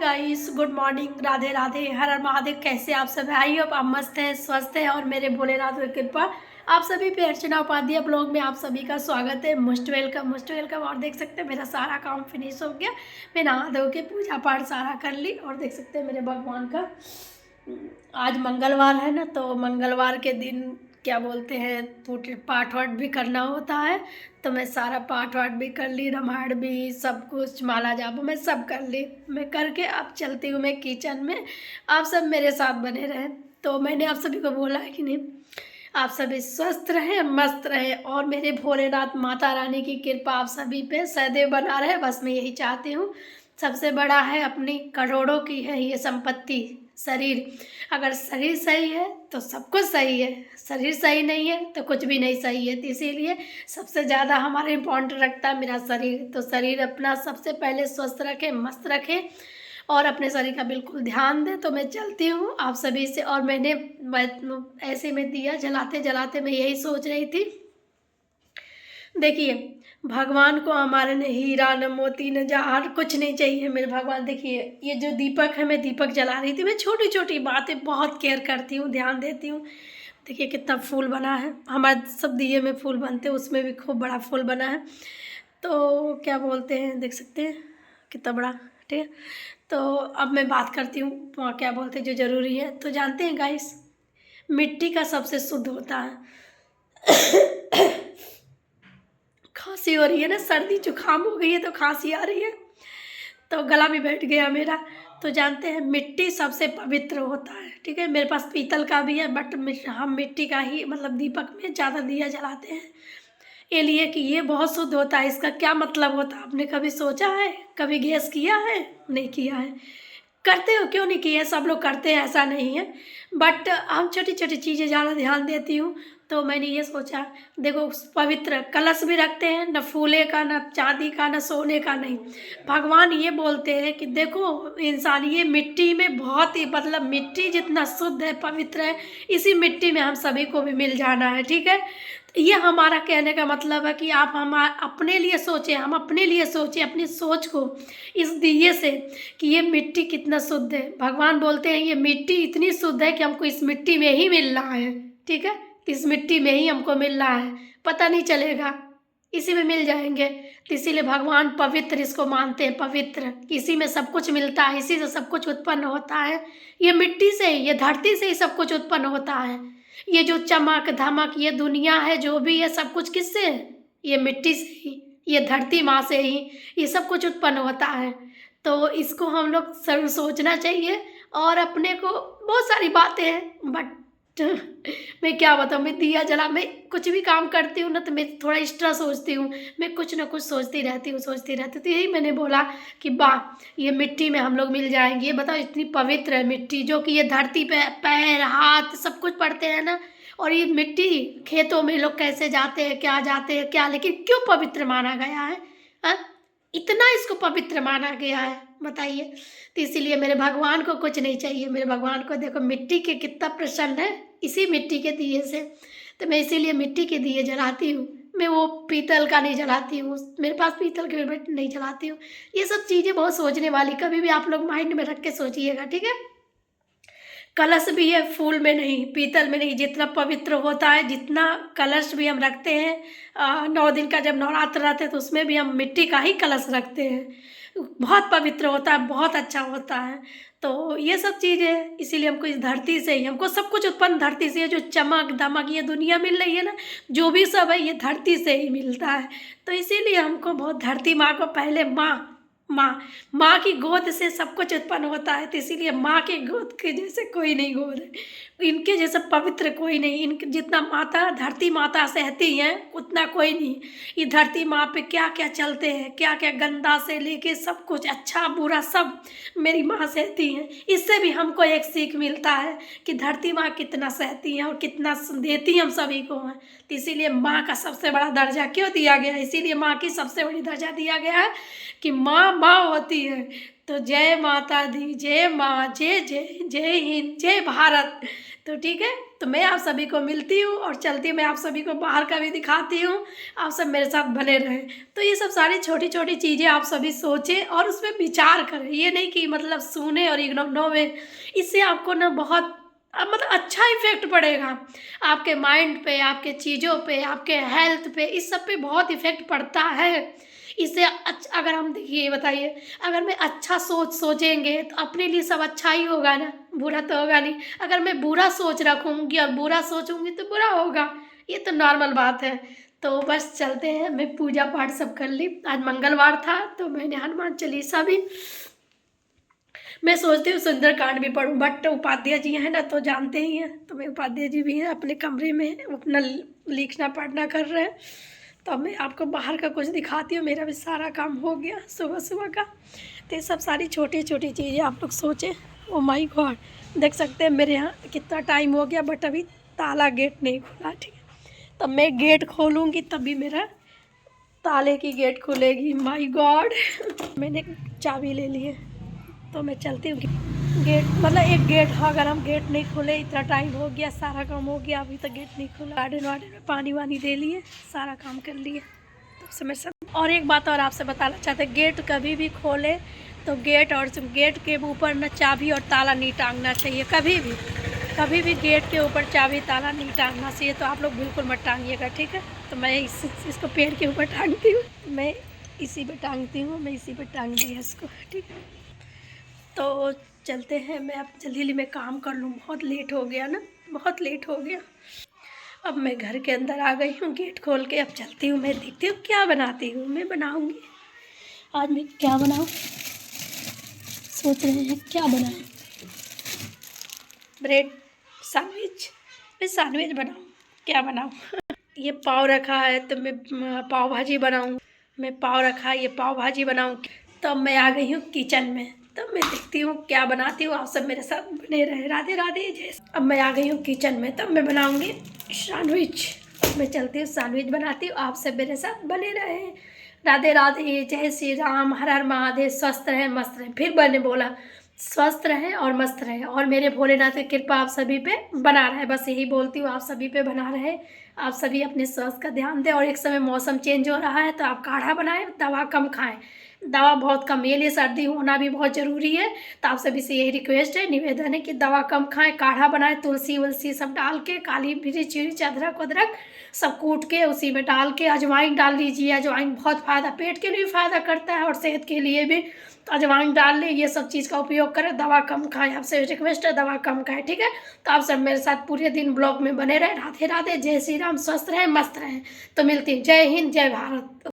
Guys, good morning, Radhe Radhe, Har Har Mahadev. कैसे आप सब? आई होप आप मस्त हैं, स्वस्थ हैं और मेरे भोलेनाथ की कृपा आप सभी पे। अर्चना उपाध्याय ब्लॉग में आप सभी का स्वागत है। Most welcome, most welcome. और देख सकते हैं मेरा सारा काम फिनिश हो गया। मैं नहा धो के पूजा पाठ सारा कर ली। और देख सकते हैं मेरे भगवान का आज मंगलवार है ना, तो मंगलवार के दिन क्या बोलते हैं, पूरे पाठ वाठ भी करना होता है। तो मैं सारा पाठ वाठ भी कर ली, रामायण भी, सब कुछ, माला जाप मैं सब कर ली। मैं करके अब चलती हूँ मैं किचन में। आप सब मेरे साथ बने रहें। तो मैंने आप सभी को बोला है कि नहीं, आप सभी स्वस्थ रहें, मस्त रहें और मेरे भोलेनाथ माता रानी की कृपा आप सभी पे सदैव बना रहे। बस मैं यही चाहती हूँ। सबसे बड़ा है, अपनी करोड़ों की है ये संपत्ति, शरीर। अगर शरीर सही है तो सब कुछ सही है, शरीर सही नहीं है तो कुछ भी नहीं सही है। तो इसीलिए सबसे ज़्यादा हमारा इम्पोर्टेंट रखता है मेरा शरीर। तो शरीर अपना सबसे पहले स्वस्थ रखें, मस्त रखें और अपने शरीर का बिल्कुल ध्यान दें। तो मैं चलती हूँ आप सभी से। और ऐसे में दिया जलाते जलाते मैं यही सोच रही थी, देखिए भगवान को हमारे ने हीरा न मोती न जवाहर कुछ नहीं चाहिए। मेरे भगवान, देखिए ये जो दीपक है, मैं दीपक जला रही थी। मैं छोटी छोटी बातें बहुत केयर करती हूँ, ध्यान देती हूँ। देखिए कितना फूल बना है, हमारे सब दिए में फूल बनते हैं, उसमें भी खूब बड़ा फूल बना है। तो क्या बोलते हैं, देख सकते हैं कितना बड़ा, ठीक है। तो अब मैं बात करती हूँ क्या बोलते हैं जो ज़रूरी है। तो जानते हैं गाइस, मिट्टी का सबसे शुद्ध होता है। खांसी हो रही है ना, सर्दी जुकाम हो गई है तो खांसी आ रही है, तो गला भी बैठ गया मेरा। तो जानते हैं मिट्टी सबसे पवित्र होता है, ठीक है। मेरे पास पीतल का भी है, बट हम मिट्टी का ही मतलब दीपक में ज़्यादा दिया जलाते हैं, ये लिए कि ये बहुत शुद्ध होता है। इसका क्या मतलब होता है, आपने कभी सोचा है, कभी गैस किया है? नहीं किया है। करते हो, क्यों नहीं किया, सब लोग करते हैं, ऐसा नहीं है। बट हम छोटी छोटी चीज़ें ज़्यादा ध्यान देती हूँ। तो मैंने ये सोचा, देखो पवित्र कलश भी रखते हैं, न फूले का, न चांदी का, न सोने का, नहीं। भगवान ये बोलते हैं कि देखो इंसान, ये मिट्टी में बहुत ही मतलब मिट्टी जितना शुद्ध है, पवित्र है, इसी मिट्टी में हम सभी को भी मिल जाना है, ठीक है। ये हमारा कहने का मतलब है कि आप हम अपने लिए सोचें, हम अपने लिए सोचें, अपनी सोच को इस दिए से कि ये मिट्टी कितना शुद्ध है। भगवान बोलते हैं ये मिट्टी इतनी शुद्ध है कि हमको इस मिट्टी में ही मिल रहा है, ठीक है। इस मिट्टी में ही हमको मिल रहा है, पता नहीं चलेगा, इसी में मिल जाएंगे। तो इसीलिए भगवान पवित्र इसको मानते हैं, पवित्र, इसी में सब कुछ मिलता है, इसी से सब कुछ उत्पन्न होता है। ये मिट्टी से ही, ये धरती से ही सब कुछ उत्पन्न होता है। ये जो चमक धमक, ये दुनिया है, जो भी है, सब कुछ किससे है? ये मिट्टी से ही, ये धरती माँ से ही ये सब कुछ उत्पन्न होता है। तो इसको हम लोग सब सोचना चाहिए। और अपने को बहुत सारी बातें हैं, बट मैं क्या बताऊँ, मैं दिया जला, मैं कुछ भी काम करती हूँ ना तो मैं थोड़ा एक्स्ट्रा सोचती हूँ, मैं कुछ ना कुछ सोचती रहती हूँ, सोचती रहती हूँ। तो यही मैंने बोला कि वाह, ये मिट्टी में हम लोग मिल जाएंगे। ये बताओ इतनी पवित्र है मिट्टी, जो कि ये धरती पे पैर हाथ सब कुछ पड़ते हैं ना। और ये मिट्टी खेतों में लोग कैसे जाते हैं, क्या जाते हैं क्या, लेकिन क्यों पवित्र माना गया है? हाँ, इतना इसको पवित्र माना गया है, बताइए। तो इसीलिए मेरे भगवान को कुछ नहीं चाहिए। मेरे भगवान को देखो मिट्टी के कितना प्रसन्न है, इसी मिट्टी के दिए से। तो मैं इसीलिए मिट्टी के दिए जलाती हूँ, मैं वो पीतल का नहीं जलाती हूँ। मेरे पास पीतल के बट नहीं जलाती हूँ। ये सब चीज़ें बहुत सोचने वाली, कभी भी आप लोग माइंड में रख के सोचिएगा, ठीक है। कलश भी है, फूल में नहीं, पीतल में नहीं, जितना पवित्र होता है, जितना कलश भी हम रखते हैं 9 दिन का जब नवरात्र रहते हैं तो उसमें भी हम मिट्टी का ही कलश रखते हैं। बहुत पवित्र होता है, बहुत अच्छा होता है। तो ये सब चीज़ें, इसीलिए हमको इस धरती से ही, हमको सब कुछ उत्पन्न धरती से, जो चमक धमक ये दुनिया मिल रही है ना, जो भी सब है ये धरती से ही मिलता है। तो इसीलिए हमको बहुत धरती माँ को पहले, माँ की गोद से सब कुछ उत्पन्न होता है। तो इसीलिए माँ की गोद के जैसे कोई नहीं गोद है, इनके जैसा पवित्र कोई नहीं। इनके जितना माता, धरती माता सहती हैं उतना कोई नहीं। ये धरती माँ पे क्या क्या चलते हैं, क्या क्या गंदा से लेके सब कुछ, अच्छा बुरा सब मेरी माँ सहती हैं। इससे भी हमको एक सीख मिलता है कि धरती माँ कितना सहती हैं और कितना देती हम सभी को हैं। तो इसीलिए माँ का सबसे बड़ा दर्जा क्यों दिया गया है, इसीलिए माँ की सबसे बड़ी दर्जा दिया गया है कि माँ माँ होती है। तो जय माता दी, जय माँ, जय जय, जय हिंद, जय भारत। तो ठीक है, तो मैं आप सभी को मिलती हूँ और चलती हूँ, मैं आप सभी को बाहर का भी दिखाती हूँ। आप सब मेरे साथ बने रहें। तो ये सब सारी छोटी छोटी चीज़ें आप सभी सोचें और उसमें विचार करें, ये नहीं कि मतलब सुने और इग्नोर में। इससे आपको ना बहुत मतलब अच्छा इफेक्ट पड़ेगा आपके माइंड पे, आपके चीज़ों पे, आपके हेल्थ पे, इस सब पे बहुत इफेक्ट पड़ता है। इससे अगर हम देखिए बताइए, अगर मैं अच्छा सोचेंगे तो अपने लिए सब अच्छा ही होगा ना, बुरा तो होगा नहीं। अगर मैं बुरा सोच रखूँगी और बुरा सोचूंगी तो बुरा होगा, ये तो नॉर्मल बात है। तो बस चलते हैं, मैं पूजा पाठ सब कर ली। आज मंगलवार था तो मैंने हनुमान चालीसा भी, मैं सोचती हूँ सुंदरकांड भी पढूं, बट उपाध्याय जी हैं ना तो जानते ही हैं, तो मैं उपाध्याय जी भी हैं अपने कमरे में अपना लिखना पढ़ना कर रहे हैं। तो अब मैं आपको बाहर का कुछ दिखाती हूँ, मेरा भी सारा काम हो गया सुबह सुबह का। तो ये सब सारी छोटी छोटी चीज़ें आप लोग सोचें। ओ माय गॉड, देख सकते हैं मेरे यहाँ कितना टाइम हो गया बट अभी ताला गेट नहीं खुला, ठीक है। तब मैं गेट खोलूँगी तभी मेरा ताले की गेट खुलेगी। माय गॉड मैंने चाबी ले ली है तो मैं चलती हूँ। गेट मतलब एक गेट, अगर हम गेट नहीं खोले, इतना टाइम हो गया, सारा काम हो गया, अभी तक गेट नहीं खोला। गार्डन वार्डन में पानी वानी दे लिए, सारा काम कर लिए, तो उससे मेरे साथ। और एक बात और आपसे बताना चाहते हैं, गेट कभी भी खोले तो गेट के ऊपर न चाबी और ताला नहीं टांगना चाहिए, कभी भी गेट के ऊपर चाबी ताला नहीं टांगना चाहिए। तो आप लोग बिल्कुल मत टांगिएगा, ठीक है। तो मैं इसको पेड़ के ऊपर टांगती हूँ, मैं इसी पे टांगती हूँ, मैं इसी पे टांग दी है इसको, ठीक है। तो चलते हैं, मैं अब जल्दी जल्दी में काम कर लूँ, बहुत लेट हो गया ना, बहुत लेट हो गया। अब मैं घर के अंदर आ गई हूँ गेट खोल के, अब चलती हूँ, मैं देखती हूँ क्या बनाती हूँ। मैं बनाऊँगी आज, मैं क्या बनाऊँ सोच रहे हैं, क्या बनाएं। ब्रेड सैंडविच, मैं सैंडविच बनाऊँ, क्या बनाऊँ ये पाव रखा है तो मैं पाव भाजी बनाऊँ, मैं पाव रखा है, ये पाव भाजी बनाऊँ। तब मैं आ गई हूँ किचन में, तब मैं देखती हूँ क्या बनाती हूँ। आप सब मेरे साथ बने रहे। राधे राधे जय। अब मैं आ गई हूँ किचन में, तब मैं बनाऊँगी सैंडविच। मैं चलती हूँ सैंडविच बनाती हूँ, आप सब मेरे साथ बने रहे। राधे राधे जय श्री राम, हर हर महादेव। स्वस्थ रहें मस्त रहें, फिर मैंने बोला स्वस्थ रहें और मस्त रहें, और मेरे भोलेनाथ की कृपा आप सभी पे बना रहे। बस यही बोलती हूँ, आप सभी पे बना रहे। आप सभी अपने स्वास्थ्य का ध्यान दें, और एक समय मौसम चेंज हो रहा है तो आप काढ़ा बनाएं, दवा कम खाएं, दवा बहुत कम, ये लिए सर्दी होना भी बहुत ज़रूरी है। तो आप सभी से यही रिक्वेस्ट है, निवेदन है कि दवा कम खाएं, काढ़ा बनाएं, तुलसी वुलसी सब डाल के, काली मिर्च विर्च अदरक वदरक सब कूट के उसी में डाल के, अजवाइन डाल लीजिए। अजवाइन बहुत फ़ायदा, पेट के लिए भी फ़ायदा करता है और सेहत के लिए भी। तो अजवाइन डाल ले, ये सब चीज़ का उपयोग करें, दवा कम खाएं। आपसे रिक्वेस्ट है दवा कम खाएं, ठीक है। तो आप सब मेरे साथ पूरे दिन ब्लॉग में बने रहें। राधे राधे जय श्री राम, स्वस्थ रहें मस्त रहें। तो मिलती हूँ, जय हिंद जय भारत।